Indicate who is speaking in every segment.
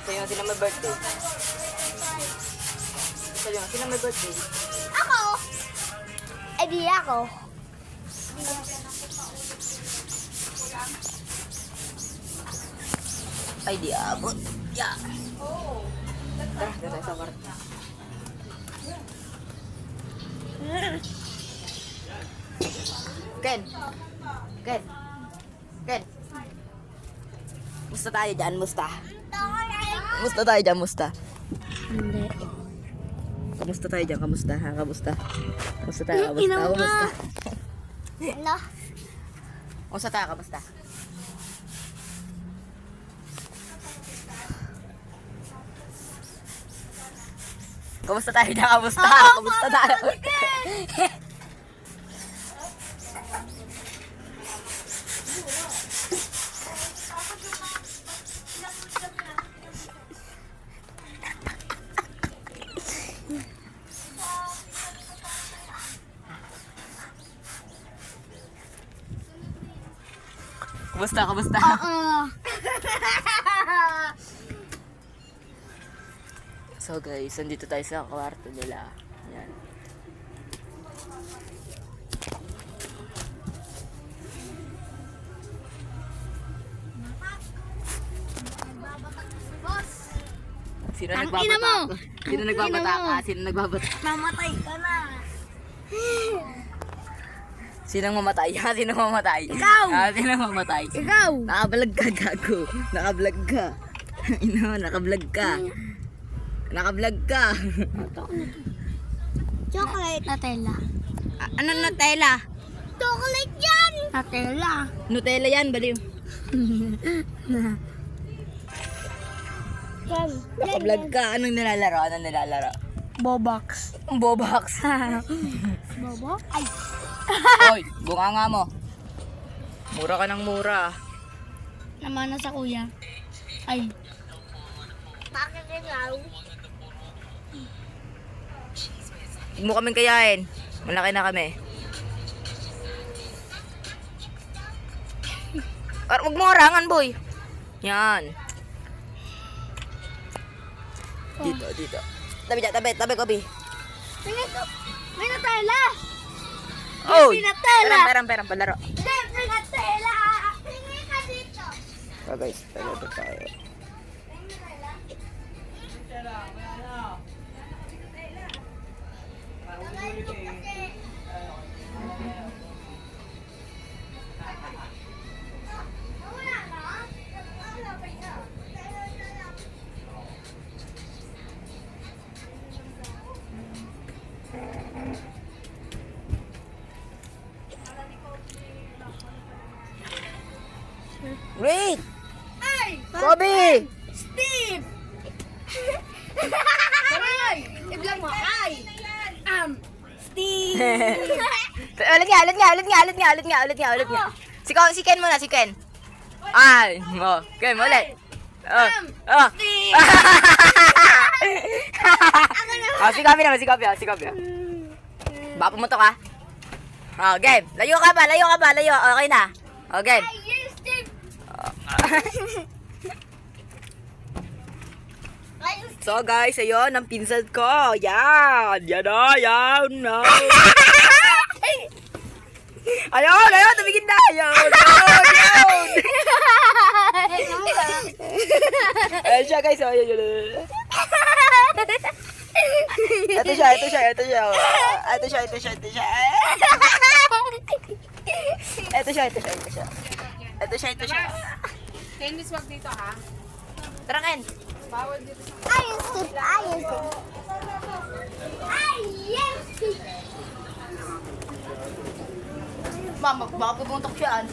Speaker 1: Sino may birthday? Sino may birthday?
Speaker 2: Ako! Eh di ako.
Speaker 1: Ay, di abot. Yeah. Tara, tayo sa kwarto. Ken. Musta tayo dyan? Musta tayo dyan?
Speaker 2: Hindi.
Speaker 1: Kamusta tayo dyan? Kamusta tayo? Kamusta?
Speaker 2: Ano?
Speaker 1: Kamusta tayo? Kamusta? Kamusta tayo dyan? Kamusta? Kamusta tayo? Kamusta? So guys, nandito tayo sa kwarto nila. Yan. Sino nagbabata? Sino nagbabata?
Speaker 2: Mamatay ka na.
Speaker 1: Sinong mamatay? Sinong mamatay?
Speaker 2: Ikaw!
Speaker 1: Sinong mamatay?
Speaker 2: Ikaw!
Speaker 1: Nakablog ka, gago. Nakablog ka. Nakablog ka. Nakablog ka.
Speaker 2: Chocolate. Nutella.
Speaker 1: Ano Nutella?
Speaker 2: Chocolate yan! Nutella.
Speaker 1: Nutella yan, baliw. Nakablog ka. Anong nilalaro?
Speaker 2: Bobox.
Speaker 1: Bobox.
Speaker 2: Bobo? Ay!
Speaker 1: Oy, bunganga mo. Mura ka ng mura.
Speaker 2: Namana sa kuya. Ay. Bakit ikaw?
Speaker 1: Huwag mo kaming kayain. Malaki na kami. Huwag mo harangan, boy. Yan. Dito. Tabi, Kobe.
Speaker 2: May Nutella!
Speaker 1: Oh!
Speaker 2: Nutella!
Speaker 1: Perang, palaro.
Speaker 2: Siyempre Nutella! Tingin ka dito!
Speaker 1: So guys, palaro tayo. Wait!
Speaker 2: Ay!
Speaker 1: Kobe!
Speaker 2: Steve! Ay! I-vlog mo! Ay! Steve!
Speaker 1: Ulit nga. Si Ken muna, si Ken. Ay! Ken, ulit.
Speaker 2: Steve!
Speaker 1: Si Kobe naman, si Kobe. Baka pumunto ka. Game. Layo ka ba? Okay na. Game.
Speaker 2: Ay, yes, Steve!
Speaker 1: So guys, ayun, ang pinsan ko. Yan na. Ayun, tumigin na. Ayun. Ayun siya guys, ayun. Ito siya.
Speaker 3: Tennis, wag dito ha.
Speaker 1: Tara, Ken.
Speaker 3: Bawal dito sa...
Speaker 2: Ayun, Steve! Yes, Steve!
Speaker 1: Mama, baka pumuntok siya.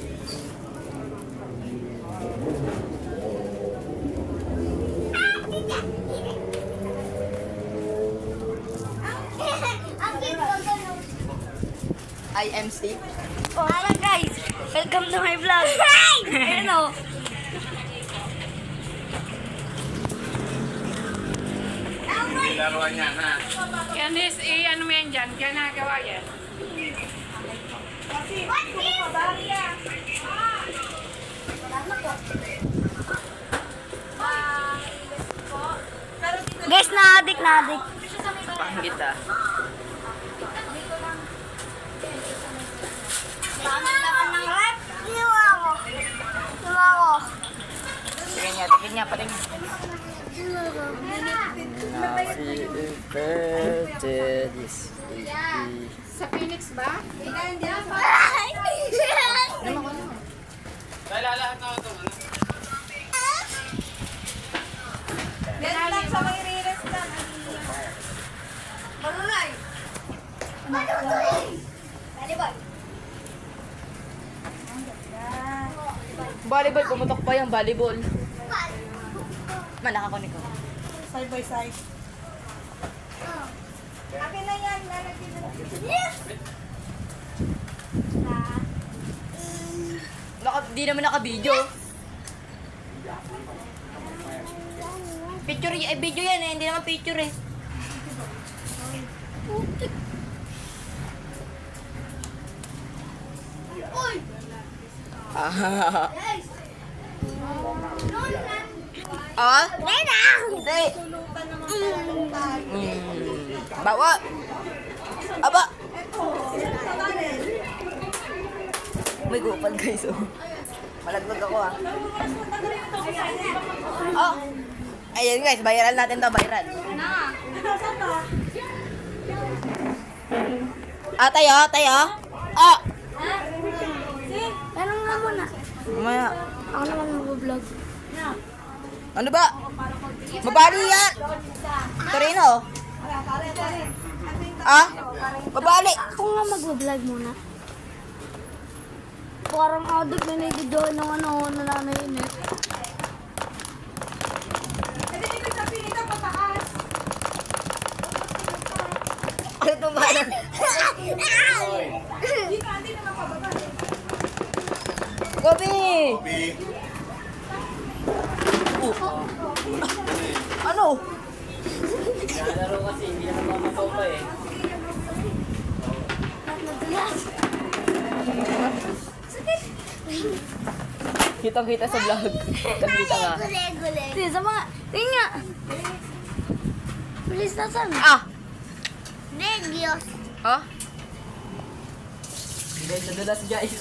Speaker 1: I am Steve.
Speaker 2: Oh, hello guys! Welcome to my vlog! Ayun o!
Speaker 4: Laruan yan, ha?
Speaker 3: Yan is, ano mo yan dyan? Kaya nagawa yan.
Speaker 2: na adik.
Speaker 1: Pang kita.
Speaker 2: Pangit naman ng rep. Inuwa ko. Inuwa ko.
Speaker 1: Tingin niya, patingin.
Speaker 3: Sa Phoenix ba?
Speaker 2: Yan lang sa may re-rest lang. Malunay. Malunay. Dali boy.
Speaker 1: Volleyball, pumutok pa yung volleyball. Man, nakakunik ko.
Speaker 2: Side by side. Akin na yan. Lalagyan na. Yes!
Speaker 1: Di naman naka-video. Picture, video yan eh. Hindi naman picture eh.
Speaker 2: Uy!
Speaker 1: Ah.
Speaker 2: Guys!
Speaker 1: Ah?
Speaker 2: Nena!
Speaker 1: Hindi. Bawa. Aba. May gupal guys oh. Malaglag ako ah. Oh. Ayan guys, viral natin to, viral. Ah, tayo, tayo. Ah.
Speaker 2: Tanong nga muna.
Speaker 1: Mamaya.
Speaker 2: Ako naman mag-vlog.
Speaker 1: Ano ba? Babali yan. Torino. Ah? Babali.
Speaker 2: Ako nga mag-vlog muna. Parang adik na nag-join ng ano na namin yun eh.
Speaker 1: Ano ito ba? Gobi! Ano?
Speaker 4: Nalaro kasi, hindi naman mamasaw pa eh.
Speaker 1: Kitang-kita sa vlog. Kitang-kita nga.
Speaker 2: Sige, sa mga... Tingin nga. Bilis na saan?
Speaker 1: Ah!
Speaker 2: Regios.
Speaker 1: Oh?
Speaker 4: Guys, nadulas guys.